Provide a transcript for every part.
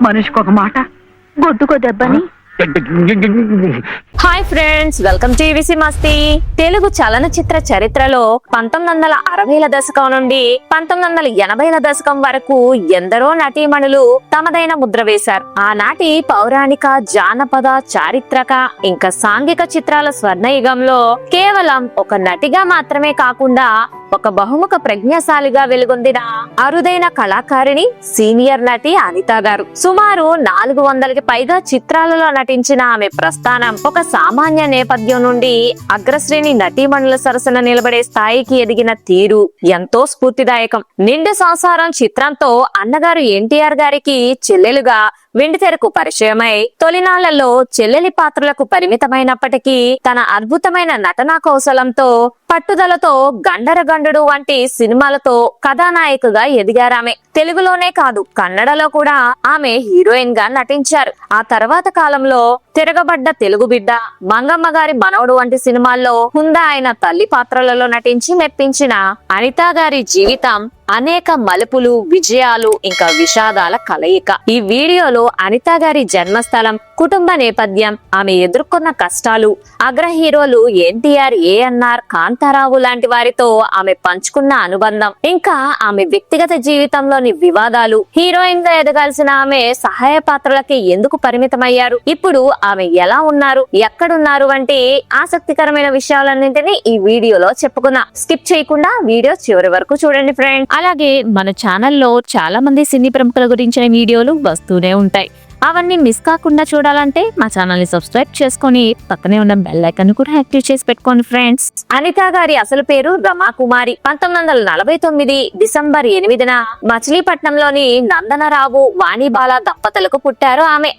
మనిషికి ఒక మాట, గొడ్డుకో దెబ్బని. Hi friends, welcome to EVC Masti. Telugu చలనచిత్ర చరిత్రలో 1960ల దశకం నుండి 1980ల దశకం వరకు ఎందరో నటీమణులు తమదైన ముద్ర వేశారు. ఆనాటి పౌరాణిక, జానపద, చారిత్రక ఇంకా సాంఘిక చిత్రాల స్వర్ణయుగంలో కేవలం ఒక నటిగా మాత్రమే కాకుండా ఒక బహుముఖ ప్రజ్ఞాశాలిగా వెలుగొందిన అరుదైన కళాకారిణి సీనియర్ నటి అనిత గారు. సుమారు 400కి పైగా చిత్రాలలో నటించిన ఆమె ప్రస్థానం ఒక సామాన్య నేపథ్యం నుండి అగ్రశ్రేణి నటీమణుల సరసన నిలబడే స్థాయికి ఎదిగిన తీరు ఎంతో స్ఫూర్తిదాయకం. నిండు సంసారం చిత్రంతో అన్నగారు ఎన్టీఆర్ గారికి చెల్లెలుగా వెండితెరకు పరిచయమై తొలినాళ్లలో చెల్లెలి పాత్రలకు పరిమితమైనప్పటికీ తన అద్భుతమైన నటనా కౌశలంతో, పట్టుదలతో గండరగండు వంటి సినిమాలతో కథానాయికగా ఎదిగారామె. తెలుగులోనే కాదు, కన్నడలో కూడా ఆమె హీరోయిన్ గా నటించారు. ఆ తర్వాత కాలంలో తిరగబడ్డ తెలుగు బిడ్డ, మంగమ్మ గారి మనవడు వంటి సినిమాల్లో హుందా అయిన తల్లి పాత్రలలో నటించి మెప్పించిన అనిత గారి జీవితం అనేక మలుపులు, విజయాలు ఇంకా విషాదాల కలయిక. ఈ వీడియోలో అనిత గారి జన్మస్థలం, కుటుంబ నేపథ్యం, ఆమె ఎదుర్కొన్న కష్టాలు, అగ్ర హీరోలు ఎన్టీఆర్, ఏఎన్ఆర్, కాంతారావు లాంటి వారితో ఆమె పంచుకున్న అనుబంధం, ఇంకా ఆమె వ్యక్తిగత జీవితంలోని వివాదాలు, హీరోయిన్ గా ఎదగాల్సిన ఆమె సహాయ పాత్రలకి ఎందుకు పరిమితమయ్యారు, ఇప్పుడు ఆమె ఎలా ఉన్నారు, ఎక్కడున్నారు వంటి ఆసక్తికరమైన విషయాలన్నింటినీ ఈ వీడియోలో చెప్పుకుందాం. స్కిప్ చేయకుండా వీడియో చివరి వరకు చూడండి ఫ్రెండ్స్. అలాగే మన ఛానల్లో చాలా మంది సినీ ప్రముఖుల గురించిన వీడియోలు వస్తూనే ఉంటాయి. అవన్నీ మిస్ కాకుండా చూడాలంటే మా ఛానల్ ని సబ్స్క్రైబ్ చేసుకొని పక్కనే ఉన్న బెల్ ఐకాన్ కూడా యాక్టివ్ చేసి పెట్టుకోండి ఫ్రెండ్స్. అనిత గారి అసలు పేరు రమాకుమారి. 1949 డిసెంబర్ 8న మచిలీపట్నంలోని నందనరావు, వాణిబాల దంపతులకు పుట్టారు ఆమె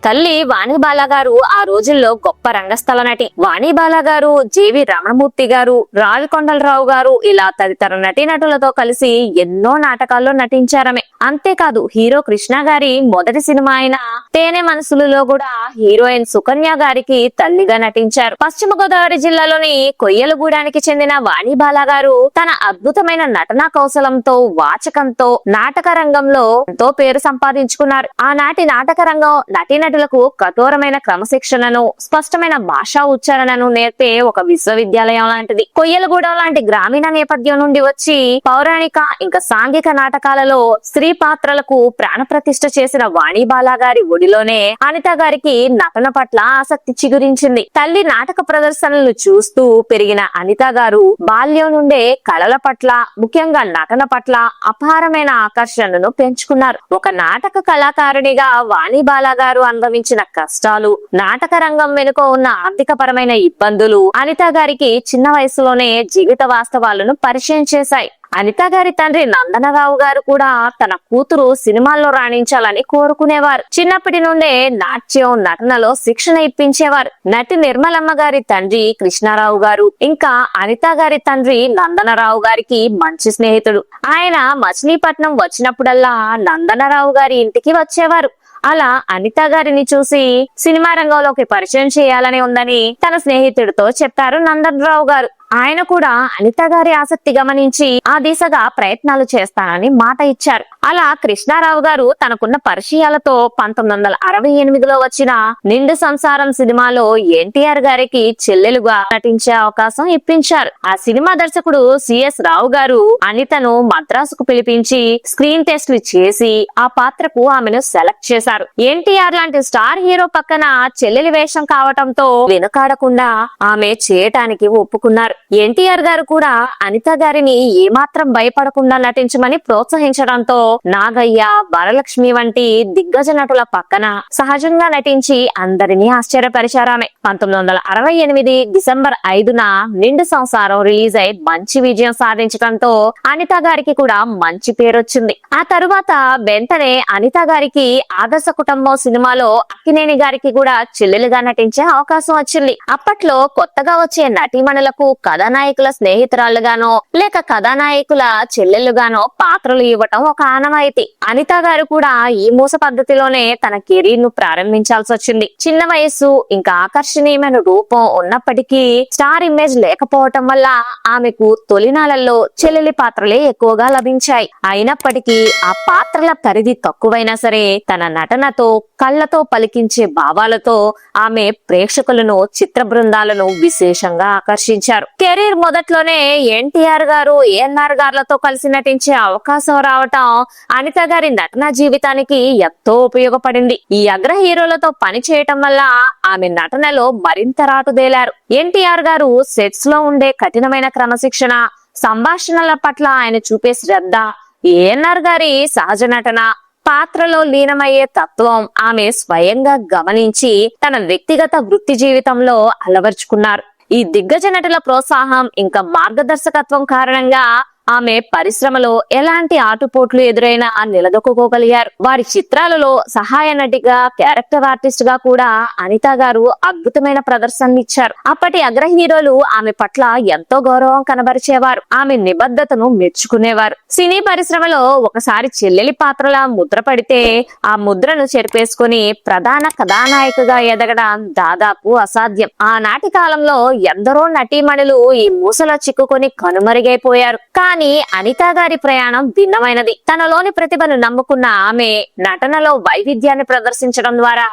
తల్లి వాణిబాల గారు ఆ రోజుల్లో గొప్ప రంగస్థల నటి. వాణిబాల గారు జేవి రమణమూర్తి గారు, రావికొండలరావు గారు ఇలా తదితర నటీనటులతో కలిసి ఎన్నో నాటకాల్లో నటించారామె. అంతేకాదు, హీరో కృష్ణ గారి మొదటి సినిమా అయిన తేనె మనసులలో కూడా హీరోయిన్ సుకన్య గారికి తల్లిగా నటించారు. పశ్చిమ గోదావరి జిల్లాలోని కొయ్యలగూడానికి చెందిన వాణిబాల గారు తన అద్భుతమైన నటనా కౌశలంతో, వాచకంతో నాటక రంగంలో ఎంతో పేరు సంపాదించుకున్నారు. ఆనాటి నాటక రంగం నటీనటులకు కఠోరమైన క్రమశిక్షణను, స్పష్టమైన భాషా ఉచ్చారణను నేర్పే ఒక విశ్వవిద్యాలయం లాంటిది. కొయ్యలగూడెం లాంటి గ్రామీణ నేపథ్యం నుండి వచ్చి పౌరాణిక ఇంకా సాంఘిక నాటకాలలో స్త్రీ పాత్రలకు ప్రాణప్రతిష్ఠ చేసిన వాణిబాల గారి ఒడిలోనే అనిత గారికి నటన పట్ల ఆసక్తి చిగురించింది. తల్లి నాటక ప్రదర్శనలు చూస్తూ పెరిగిన అనిత గారు బాల్యం నుండే కళల పట్ల, ముఖ్యంగా నటన పట్ల అపారమైన ఆకర్షణను పెంచుకున్నారు. ఒక నాటక కళాకారునిగా వాణిబాల గారు అనుభవించిన కష్టాలు, నాటక రంగం వెనుక ఉన్న ఆర్థిక పరమైన ఇబ్బందులు అనిత గారికి చిన్న వయసులోనే జీవిత వాస్తవాలను పరిచయం చేశాయి. అనిత గారి తండ్రి నందనరావు గారు కూడా తన కూతురు సినిమాల్లో రాణించాలని కోరుకునేవారు. చిన్నప్పటి నుండే నాట్యం, నటనలో శిక్షణ ఇప్పించేవారు. నటి నిర్మలమ్మ గారి తండ్రి కృష్ణారావు గారు ఇంకా అనిత గారి తండ్రి నందనరావు గారికి మంచి స్నేహితుడు. ఆయన మచిలీపట్నం వచ్చినప్పుడల్లా నందనరావు గారి ఇంటికి వచ్చేవారు. అలా అనిత గారిని చూసి సినిమా రంగంలోకి పరిచయం చేయాలని ఉందని తన స్నేహితుడితో చెప్పారు నందనరావు గారు. ఆయన కూడా అనిత గారి ఆసక్తి గమనించి ఆ దిశగా ప్రయత్నాలు చేస్తానని మాట ఇచ్చారు. అలా కృష్ణారావు గారు తనకున్న పరిచయాలతో 1968లో వచ్చిన నిండు సంసారం సినిమాలో ఎన్టీఆర్ గారికి చెల్లెలుగా నటించే అవకాశం ఇప్పించారు. ఆ సినిమా దర్శకుడు సిఎస్ రావు గారు అనితను మద్రాసుకు పిలిపించి స్క్రీన్ టెస్ట్లు చేసి ఆ పాత్రకు ఆమెను సెలెక్ట్ చేశారు. ఎన్టీఆర్ లాంటి స్టార్ హీరో పక్కన చెల్లెలి వేషం కావటంతో వెనుకాడకుండా ఆమె చేయటానికి ఒప్పుకున్నారు. ఎన్టీఆర్ గారు కూడా అనిత గారిని ఏమాత్రం భయపడకుండా నటించమని ప్రోత్సహించడంతో నాగయ్య, వరలక్ష్మి వంటి దిగ్గజ నటుల పక్కన సహజంగా నటించి అందరినీ ఆశ్చర్యపరిచారామె. 1968 డిసెంబర్ 5న నిండు సంసారం రిలీజ్ అయి మంచి విజయం సాధించడంతో అనిత గారికి కూడా మంచి పేరొచ్చింది. ఆ తరువాత వెంటనే అనిత గారికి ఆదర్శ కుటుంబం సినిమాలో అక్కినేని గారికి కూడా చెల్లెలుగా నటించే అవకాశం వచ్చింది. అప్పట్లో కొత్తగా వచ్చే నటీమణులకు కథానాయకుల స్నేహితురాలుగానో లేక కథానాయకుల చెల్లెలుగానో పాత్రలు ఇవ్వటం ఒక ఆనవాయితీ. అనిత గారు కూడా ఈ మూస పద్ధతిలోనే తన కెరీర్ ను ప్రారంభించాల్సి వచ్చింది. చిన్న వయస్సు ఇంకా ఆకర్షణీయమైన రూపం ఉన్నప్పటికీ స్టార్ ఇమేజ్ లేకపోవటం వల్ల ఆమెకు తొలినాళ్లలో చెల్లెలి పాత్రలే ఎక్కువగా లభించాయి. అయినప్పటికీ ఆ పాత్రల పరిధి తక్కువైనా సరే తన నటనతో, కళ్ళతో పలికించే భావాలతో ఆమె ప్రేక్షకులను, చిత్ర బృందాలను విశేషంగా ఆకర్షించారు. కెరీర్ మొదట్లోనే ఎన్టీఆర్ గారు, ఏఎన్ఆర్ గారులతో కలిసి నటించే అవకాశం రావటం అనిత గారి నటనా జీవితానికి ఎంతో ఉపయోగపడింది. ఈ అగ్ర హీరోలతో పని చేయటం వల్ల ఆమె నటనలో మరింత రాటుదేలారు. ఎన్టీఆర్ గారు సెట్స్ లో ఉండే కఠినమైన క్రమశిక్షణ, సంభాషణల పట్ల ఆయన చూపే శ్రద్ధ, ఏఎన్ఆర్ గారి సహజ నటన, పాత్రలో లీనమయ్యే తత్వం ఆమె స్వయంగా గమనించి తన వ్యక్తిగత వృత్తి జీవితంలో అలవర్చుకున్నారు. ఈ దిగ్గజ నటుల ప్రోత్సాహం ఇంకా మార్గదర్శకత్వం కారణంగా ఆమె పరిశ్రమలో ఎలాంటి ఆటుపోట్లు ఎదురైనా నిలదొక్కుకోగలిగారు. వారి చిత్రాలలో సహాయ నటిగా, క్యారెక్టర్ ఆర్టిస్ట్ గా కూడా అనిత గారు అద్భుతమైన ప్రదర్శననిచ్చారు. అప్పటి అగ్ర హీరోలు ఆమె పట్ల ఎంతో గౌరవం కనబరిచేవారు. ఆమె నిబద్ధతను మెచ్చుకునేవారు. సినీ పరిశ్రమలో ఒకసారి చెల్లెలి పాత్రల ముద్ర పడితే ఆ ముద్రను చెరిపేసుకుని ప్రధాన కథానాయికగా ఎదగడం దాదాపు అసాధ్యం. ఆనాటి కాలంలో ఎందరో నటీమణులు ఈ మూసలో చిక్కుకొని కనుమరుగైపోయారు. కానీ అనిత గారి ప్రయాణం భిన్నమైనది. తనలోని ప్రతిభను నమ్ముకున్న ఆమె నటనలో వైవిధ్యాన్ని ప్రదర్శించడం ద్వారా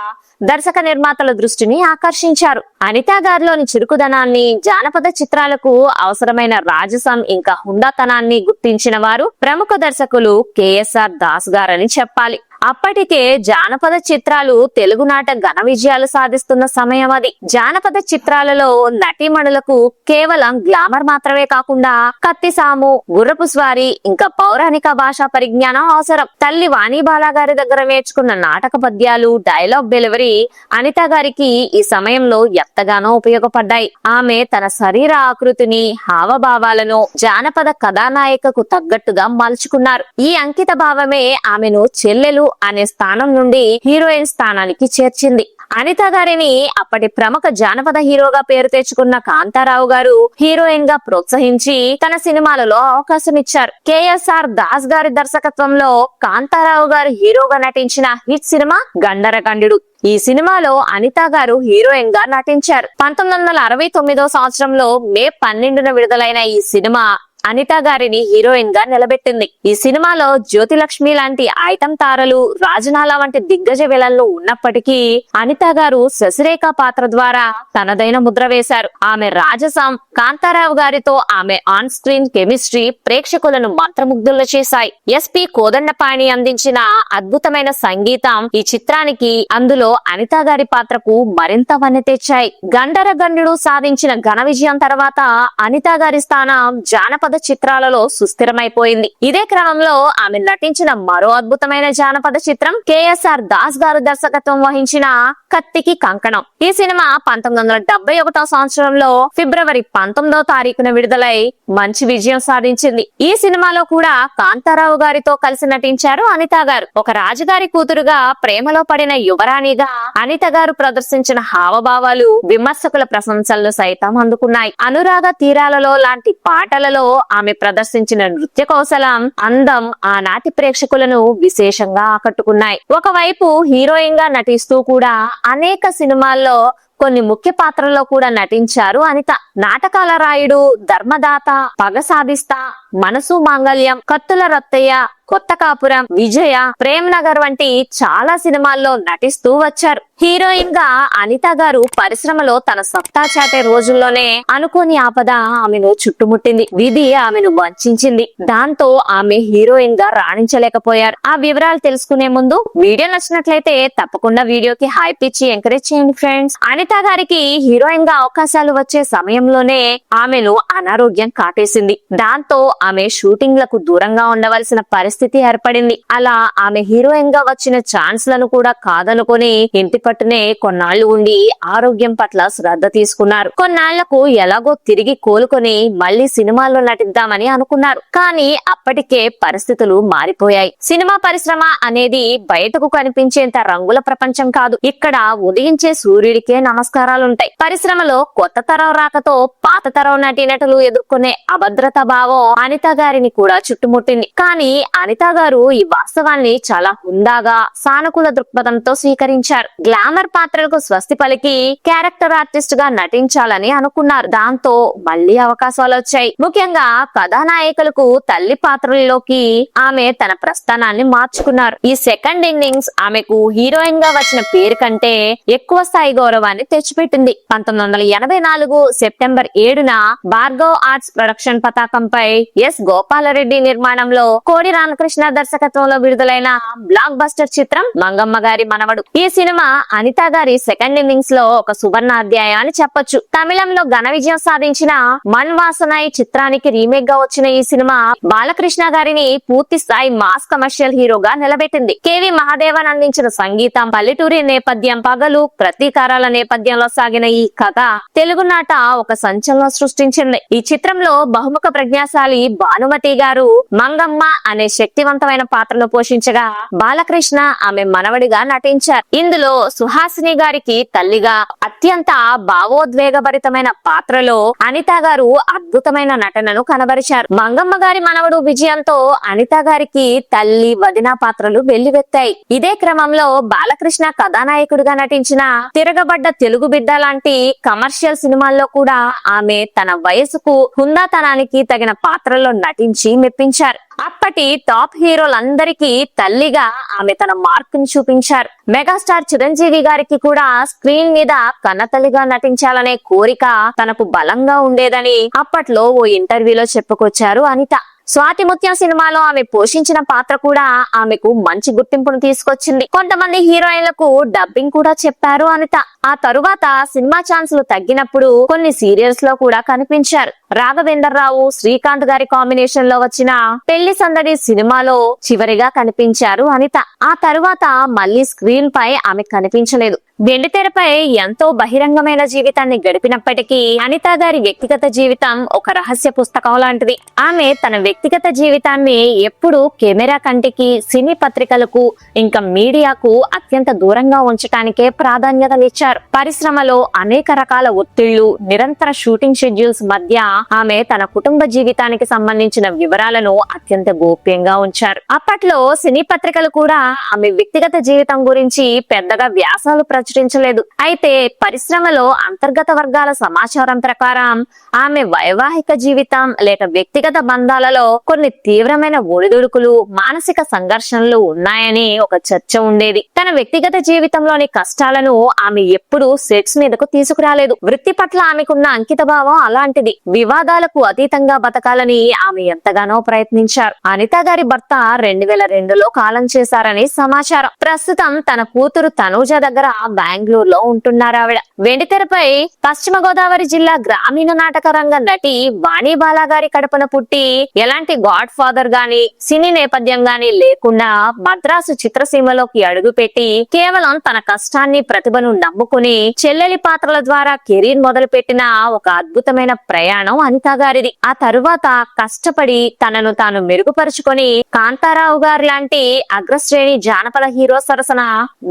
దర్శక నిర్మాతల దృష్టిని ఆకర్షించారు. అనిత గారిలోని చురుకుదనాన్ని, జానపద చిత్రాలకు అవసరమైన రాజసం ఇంకా హుందాతనాన్ని గుర్తించిన వారు ప్రముఖ దర్శకులు కేఎస్ఆర్ దాస్ గారని చెప్పాలి. అప్పటికే జానపద చిత్రాలు తెలుగునాట ఘన విజయాలు సాధిస్తున్న సమయం అది. జానపద చిత్రాలలో నటీమణులకు కేవలం గ్లామర్ మాత్రమే కాకుండా కత్తి సాము, గుర్రపు స్వారీ ఇంకా పౌరాణిక భాషా పరిజ్ఞానం అవసరం. తల్లి వాణిబాల గారి దగ్గర నేర్చుకున్న నాటక పద్యాలు, డైలాగ్ డెలివరీ అనిత గారికి ఈ సమయంలో ఎంతగానో ఉపయోగపడ్డాయి. ఆమె తన శరీర ఆకృతిని, హావభావాలను జానపద కథానాయికకు తగ్గట్టుగా మలుచుకున్నారు. ఈ అంకిత భావమే ఆమెను చెల్లెలు అనే స్థానం నుండి హీరోయిన్ స్థానానికి చేర్చింది. అనిత గారిని అప్పటి ప్రముఖ జానపద హీరోగా పేరు తెచ్చుకున్న కాంతారావు గారు హీరోయిన్ గా ప్రోత్సహించి తన సినిమాలలో అవకాశం ఇచ్చారు. కేఎస్ఆర్ దాస్ గారి దర్శకత్వంలో కాంతారావు గారు హీరోగా నటించిన హిట్ సినిమా గండరగండుడు. ఈ సినిమాలో అనిత గారు హీరోయిన్ గా నటించారు. 1969 సంవత్సరంలో మే 12న విడుదలైన ఈ సినిమా అనిత గారిని హీరోయిన్ గా నిలబెట్టింది. ఈ సినిమాలో జ్యోతిలక్ష్మి లాంటి ఐటం తారలు, రాజనాల వంటి దిగ్గజ విలన్లు ఉన్నప్పటికీ అనిత గారు శశిరేఖ పాత్ర ద్వారా తనదైన ముద్ర వేశారు. ఆమె రాజసం, కాంతారావు గారితో ఆమె ఆన్ స్క్రీన్ కెమిస్ట్రీ ప్రేక్షకులను మంత్రముగ్ధులు చేశాయి. ఎస్పి కోదండపాణి అందించిన అద్భుతమైన సంగీతం ఈ చిత్రానికి, అందులో అనిత గారి పాత్రకు మరింత వన్నె తెచ్చాయి. గండరగండుడు సాధించిన ఘన విజయం తర్వాత అనిత గారి స్థానం జానపద చిత్రాలలో సుస్థిరమైపోయింది. ఇదే క్రమంలో ఆమె నటించిన మరో అద్భుతమైన జానపద చిత్రం కేఎస్ఆర్ దాస్ గారు దర్శకత్వం వహించిన కత్తికి కంకణం. ఈ సినిమా 1971 సంవత్సరంలో ఫిబ్రవరి 19వ తారీఖున విడుదలై మంచి విజయం సాధించింది. ఈ సినిమాలో కూడా కాంతారావు గారితో కలిసి నటించారు అనిత గారు. ఒక రాజుగారి కూతురుగా ప్రేమలో పడిన యువరాణిగా అనిత గారు ప్రదర్శించిన హావభావాలు విమర్శకుల ప్రశంసలను సైతం అందుకున్నాయి. అనురాగ తీరాలలో లాంటి పాటలలో ఆమె ప్రదర్శించిన నృత్య కౌశలం, అందం ఆనాటి ప్రేక్షకులను విశేషంగా ఆకట్టుకున్నాయి. ఒకవైపు హీరోయిన్ గా నటిస్తూ కూడా అనేక సినిమాల్లో కొన్ని ముఖ్య పాత్రల్లో కూడా నటించారు అనిత. నాటకాల రాయుడు, ధర్మదాత, పగ సాధిస్తా, మనసు మాంగళ్యం, కత్తుల రత్తయ్య, కొత్త కాపురం, విజయ, ప్రేమ్ నగర్ వంటి చాలా సినిమాల్లో నటిస్తూ వచ్చారు. హీరోయిన్ గా అనిత గారు పరిశ్రమలో తన సత్తా చాటే రోజుల్లోనే అనుకోని ఆపద ఆమెను చుట్టుముట్టింది. విధి ఆమెను వంచింది. దాంతో ఆమె హీరోయిన్ గా రాణించలేకపోయారు. ఆ వివరాలు తెలుసుకునే ముందు వీడియో నచ్చినట్లయితే తప్పకుండా వీడియోకి హైప్ ఇచ్చి ఎంకరేజ్ చేయండి ఫ్రెండ్స్. అనిత గారికి హీరోయిన్ గా అవకాశాలు వచ్చే సమయంలోనే ఆమెను అనారోగ్యం కాటేసింది. దాంతో ఆమె షూటింగ్లకు దూరంగా ఉండవలసిన పరిస్థితి పరిస్థితి ఏర్పడింది. అలా ఆమె హీరోయిన్ గా వచ్చిన ఛాన్స్ లను కూడా కాదనుకొని ఇంటి పట్టునే కొన్నాళ్లు ఉండి ఆరోగ్యం పట్ల శ్రద్ధ తీసుకున్నారు. కొన్నాళ్లకు ఎలాగో తిరిగి కోలుకొని మళ్లీ సినిమాల్లో నటిద్దామని అనుకున్నారు. కానీ అప్పటికే పరిస్థితులు మారిపోయాయి. సినిమా పరిశ్రమ అనేది బయటకు కనిపించేంత రంగుల ప్రపంచం కాదు. ఇక్కడ ఉదయించే సూర్యుడికే నమస్కారాలుంటాయి. పరిశ్రమలో కొత్త తరం రాకతో పాత తరం నటీనటులు ఎదుర్కొనే అభద్రతా భావం అనిత గారిని కూడా చుట్టుముట్టింది. కానీ అనిత గారు ఈ వాస్తవాన్ని చాలా హుందాగా సానుకూల దృక్పథంతో స్వీకరించారు. గ్లామర్ పాత్రలకు స్వస్తి పలికి క్యారెక్టర్ ఆర్టిస్ట్ గా నటించాలని అనుకున్నారు. దాంతో మళ్లీ అవకాశాలు వచ్చాయి. ముఖ్యంగా కథానాయకులకు తల్లి పాత్రల్లోకి ఆమె తన ప్రస్థానాన్ని మార్చుకున్నారు. ఈ సెకండ్ ఇన్నింగ్స్ ఆమెకు హీరోయిన్ గా వచ్చిన పేరు కంటే ఎక్కువ స్థాయి గౌరవాన్ని తెచ్చిపెట్టింది. 1984 సెప్టెంబర్ 7న భార్గవ్ ఆర్ట్స్ ప్రొడక్షన్ పతాకంపై ఎస్ గోపాలరెడ్డి నిర్మాణంలో కోడి రామకృష్ణ దర్శకత్వంలో విడుదలైన బ్లాక్ బస్టర్ చిత్రం మంగమ్మ గారి మనవడు. ఈ సినిమా అనిత గారి సెకండ్ ఇన్నింగ్స్ లో ఒక సువర్ణ అధ్యాయం అని చెప్పొచ్చు. తమిళంలో ఘన విజయం సాధించిన మన్ వాసనాయి చిత్రానికి రీమేక్ గా వచ్చిన ఈ సినిమా బాలకృష్ణ గారిని పూర్తి స్థాయి మాస్ కమర్షియల్ హీరోగా నిలబెట్టింది. కేవి మహాదేవన్ అందించిన సంగీతం, పల్లెటూరి నేపథ్యం, పగలు ప్రతీకారాల నేపథ్యంలో సాగిన ఈ కథ తెలుగునాట ఒక సంచలనం సృష్టించింది. ఈ చిత్రంలో బహుముఖ ప్రజ్ఞాశాలి భానుమతి గారు మంగమ్మ అనే శక్తివంతమైన పాత్రను పోషించగా బాలకృష్ణ ఆమె మనవడిగా నటించారు. ఇందులో సుహాసిని గారికి తల్లిగా అత్యంత భావోద్వేగభరితమైన పాత్రలో అనిత గారు అద్భుతమైన నటనను కనబరిచారు. మంగమ్మ గారి మనవడు విజయంతో అనిత గారికి తల్లి, వదిన పాత్రలు వెల్లువెత్తాయి. ఇదే క్రమంలో బాలకృష్ణ కథానాయకుడిగా నటించిన తిరగబడ్డ తెలుగు బిడ్డ లాంటి కమర్షియల్ సినిమాల్లో కూడా ఆమె తన వయసుకు హుందాతనానికి తగిన పాత్రల్లో నటించి మెప్పించారు. అప్పటి టాప్ హీరోలందరికీ తల్లిగా ఆమె తన మార్కును చూపించారు. మెగాస్టార్ చిరంజీవి గారికి కూడా స్క్రీన్ మీద కన్నతల్లిగా నటించాలనే కోరిక తనకు బలంగా ఉండేదని అప్పట్లో ఓ ఇంటర్వ్యూలో చెప్పుకొచ్చారు అనిత. స్వాతి ముత్యం సినిమాలో ఆమె పోషించిన పాత్ర కూడా ఆమెకు మంచి గుర్తింపును తీసుకొచ్చింది. కొంతమంది హీరోయిన్లకు డబ్బింగ్ కూడా చెప్పారు అనిత. ఆ తరువాత సినిమా ఛాన్సులు తగ్గినప్పుడు కొన్ని సీరియల్స్ లో కూడా కనిపించారు. రాఘవేందర్ రావు, శ్రీకాంత్ గారి కాంబినేషన్ లో వచ్చిన పెళ్లి సందడి సినిమాలో చివరిగా కనిపించారు అనిత. ఆ తరువాత మళ్లీ స్క్రీన్ పై ఆమె కనిపించలేదు. వెండితెరపై ఎంతో బహిరంగమైన జీవితాన్ని గడిపినప్పటికీ అనిత గారి వ్యక్తిగత జీవితం ఒక రహస్య పుస్తకం లాంటిది. ఆమె తన వ్యక్తిగత జీవితాన్ని ఎప్పుడూ కెమెరా కంటికి, సినీ పత్రికలకు, ఇంకా మీడియాకు అత్యంత దూరంగా ఉంచటానికే ప్రాధాన్యతనిచ్చారు. పరిశ్రమలో అనేక రకాల ఒత్తిళ్లు, నిరంతర షూటింగ్ షెడ్యూల్స్ మధ్య ఆమె తన కుటుంబ జీవితానికి సంబంధించిన వివరాలను అత్యంత గోప్యంగా ఉంచారు. అప్పట్లో సినీ పత్రికలు కూడా ఆమె వ్యక్తిగత జీవితం గురించి పెద్దగా వ్యాసాలు ప్రచురించలేదు. అయితే పరిశ్రమలో అంతర్గత వర్గాల సమాచారం ప్రకారం ఆమె వైవాహిక జీవితం లేక వ్యక్తిగత బంధాలలో కొన్ని తీవ్రమైన ఒడిదుడుకులు, మానసిక సంఘర్షణలు ఉన్నాయని ఒక చర్చ ఉండేది. తన వ్యక్తిగత జీవితంలోని కష్టాలను ఆమె ఎప్పుడూ సెట్స్ మీదకు తీసుకురాలేదు. వృత్తి పట్ల ఆమెకున్న అంకిత భావం అలాంటిది. వివాదాలకు అతీతంగా బతకాలని ఆమె ఎంతగానో ప్రయత్నించారు. అనిత గారి భర్త 2002లో కాలం చేశారని సమాచారం. ప్రస్తుతం తన కూతురు తనూజ దగ్గర బెంగళూరులో ఉంటున్నారు ఆవిడ. వెండితెరపై పశ్చిమ గోదావరి జిల్లా గ్రామీణ నాటక రంగ నటి వాణి బాలా గారి కడపన పుట్టి ఎలాంటి గాడ్ ఫాదర్ గాని, సినీ నేపథ్యం గాని లేకుండా మద్రాసు చిత్రసీమలోకి అడుగుపెట్టి కేవలం తన కష్టాన్ని, ప్రతిభను నమ్ముకుని చెల్లెలి పాత్రల ద్వారా కెరీర్ మొదలు పెట్టిన ఒక అద్భుతమైన ప్రయాణం అనిత గారిది. ఆ తరువాత కష్టపడి తనను తాను మెరుగుపరుచుకొని కాంతారావు గారి లాంటి అగ్రశ్రేణి జానపద హీరో సరసన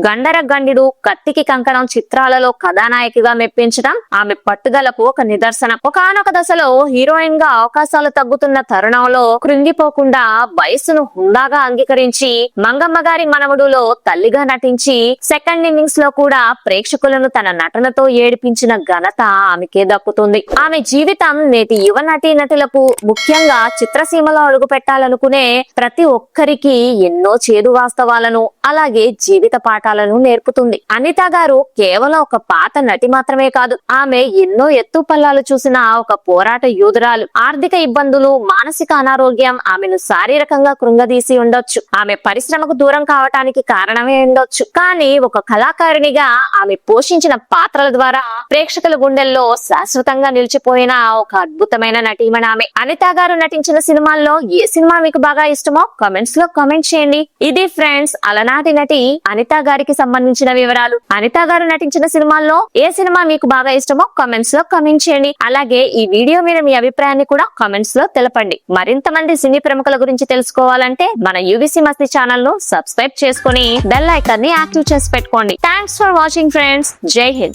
గండర గండిడు, కత్తికి కంకణం చిత్రాలలో కథానాయకిగా మెప్పించడం ఆమె పట్టుదలకు ఒక నిదర్శనం. ఒకానొక దశలో హీరోయిన్ గా అవకాశాలు తగ్గుతున్న తరుణంలో కృంగిపోకుండా వయసును హుందాగా అంగీకరించి మంగమ్మ గారి మనవడులో తల్లిగా నటించి సెకండ్ ఇన్నింగ్స్ లో కూడా ప్రేక్షకులను తన నటనతో ఏడిపించిన ఘనత ఆమెకే దక్కుతుంది. ఆమె జీవితం నేటి యువ నటీనటులకు, ముఖ్యంగా చిత్రసీమలో అడుగు పెట్టాలనుకునే ప్రతి ఒక్కరికి ఎన్నో చేదు వాస్తవాలను, అలాగే జీవిత పాఠాలను నేర్పుతుంది. అనిత గారు కేవలం ఒక పాత నటి మాత్రమే కాదు, ఆమె ఎన్నో ఎత్తు పల్లాలు చూసిన ఒక పోరాట యోధురాలు. ఆర్థిక ఇబ్బందులు, మానసిక అనారోగ్యం ఆమెను శారీరకంగా కృంగదీసి ఉండొచ్చు, ఆమె పరిశ్రమకు దూరం కావటానికి కారణమే ఉండొచ్చు. కానీ ఒక కళాకారిణిగా ఆమె పోషించిన పాత్రల ద్వారా ప్రేక్షకుల గుండెల్లో శాశ్వతంగా నిలిచిపోయిన ఒక అద్భుతమైన నటీమణి ఆమె. అనిత గారు నటించిన సినిమాల్లో ఏ సినిమా మీకు బాగా ఇష్టమో కామెంట్స్ లో కామెంట్ చేయండి. ఇది ఫ్రెండ్స్ అలనాటి నటి అనిత గారికి సంబంధించిన వివరాలు. అనిత గారు నటించిన సినిమాల్లో ఏ సినిమా మీకు బాగా ఇష్టమో కామెంట్స్ లో కామెంట్ చేయండి. అలాగే ఈ వీడియో మీద మీ అభిప్రాయాన్ని కూడా కామెంట్స్ లో తెలపండి. మరింత మంది సినీ ప్రముఖుల గురించి తెలుసుకోవాలంటే మన యూవీసీ మస్తీ ఛానల్ ను సబ్స్క్రైబ్ చేసుకుని బెల్ ఐకాన్ ని యాక్టివ్ చేసి పెట్టుకోండి. Thanks for watching friends. జై హింద్.